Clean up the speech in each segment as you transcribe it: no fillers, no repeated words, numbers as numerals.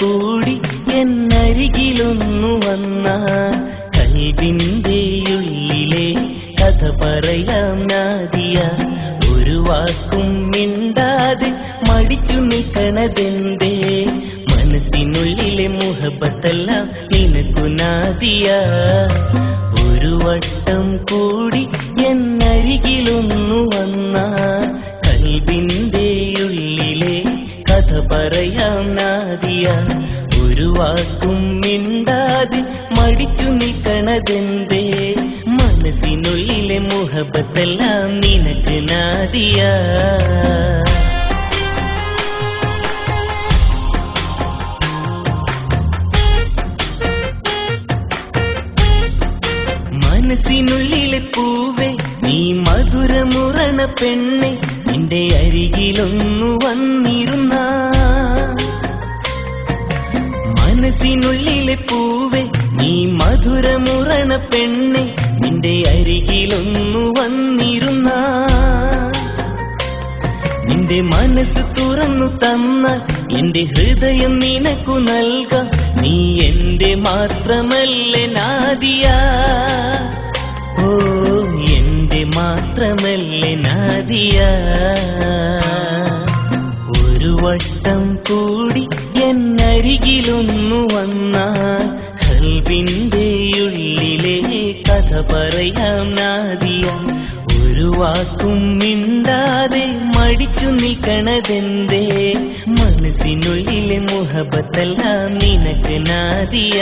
കൂടി എന്നരികിലൊന്നു വന്ന കൽബിന്റെ ഉള്ളിലെ കഥ പറയാം നാദിയ. ഒരു വാക്കും മിണ്ടാതെ മടിച്ചു നിൽക്കണതെന്തേ? മനസ്സിനുള്ളിലെ മുഹബത്തെല്ലാം നിനക്കു നാദിയ. ഒരു വട്ടം കൂടി എന്നരികിലൊന്നു വന്ന കൽബിന്റെ ഉള്ളിലെ കഥ പറയാം നാദിയ. ഒരു വാക്കും മിണ്ടാതെ മടിച്ചു നിൽക്കണതെന്തേ? മനസ്സിനുള്ളിലെ മുഹബത്തെല്ലാം നിനക്ക് നാദിയ. മനസ്സിനുള്ളിലെ പൂവേ നീ മധുരമുറണ പെണ്ണെ, നിന്റെ അരികിലൊന്നു വന്നിരുന്ന. മനസ്സിനുള്ളിലെ പൂവേ നീ മധുരമുറണ പെണ്ണെ, നിന്റെ അരികിലൊന്നു വന്നിരുന്ന. നിന്റെ മനസ്സ് തുറന്നു തന്ന എന്റെ ഹൃദയം നിനക്കു നൽകാം. നീ എന്റെ മാത്രമല്ലേ നാദിയ? ഓ എന്റെ മാത്രമല്ലേ നാദിയ? ഒരു വട്ടം കൂടി എന്നരികിലൊന്നു വന്ന കൽബിന്റെ ഉള്ളിലെ കഥ പറയാം നാദിയ. ഒരു വാക്കും മിണ്ടാതെ മടിച്ചു നിൽക്കണതെന്തേ? മനസ്സിനുള്ളിലെ മുഹബത്തെല്ലാം നിനക്ക് നാദിയ.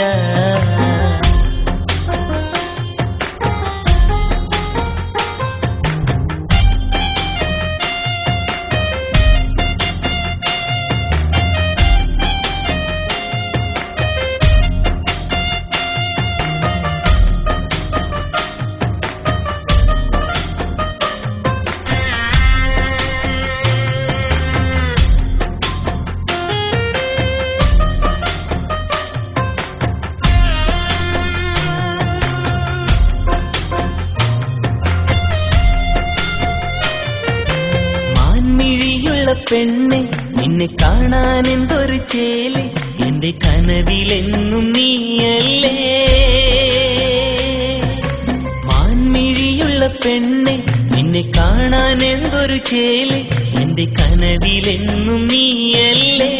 പെണ്ണെ നിന്നെ കാണാൻ എന്തൊരു ചേല്, എന്റെ കനവിലെന്നും നീയല്ലേ. മാൻമിഴിയുള്ള പെണ്ണെ നിന്നെ കാണാൻ എന്തൊരു ചേല്, എന്റെ കനവിലെന്നും നീയല്ലേ.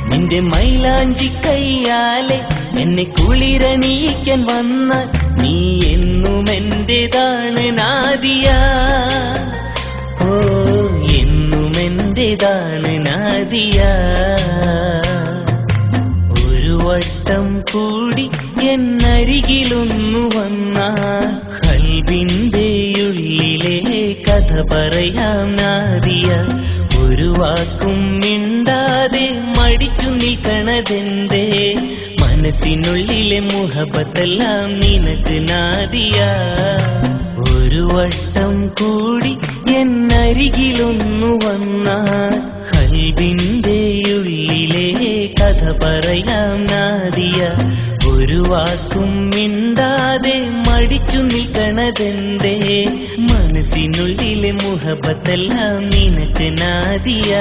നിന്റെ മൈലാഞ്ചി കയ്യാലെ എന്നെ കുളിരണിയിക്കാൻ വന്നാൽ നീ എന്നും എന്റേതാണ് നാദിയ. ഓ എന്നും എന്റേതാണ് നാദിയ. ഒരു വട്ടം കൂടി എന്നരികിലൊന്നു വന്ന കൽബിന്റെ ഉള്ളിലെ കഥ പറയാം നാദിയ. ഒരു വാക്കും മിണ്ടാതെ മടിച്ചു നിൽക്കണതെന്തേ? മനസ്സിനുള്ളിലെ മുഹബത്തെല്ലാം നിനക്ക് നാദിയ. ഒരു വട്ടം കൂടി എന്നരികിലൊന്നു വന്ന കൽബിന്റെ ഉള്ളിലെ കഥ പറയാം നാദിയ. ഒരു വാക്കും മിണ്ടാതെ മടിച്ചു നിൽക്കണതെന്തേ? മനസ്സിനുള്ളിലെ മുഹബത്തെല്ലാം നിനക്ക് നാദിയ.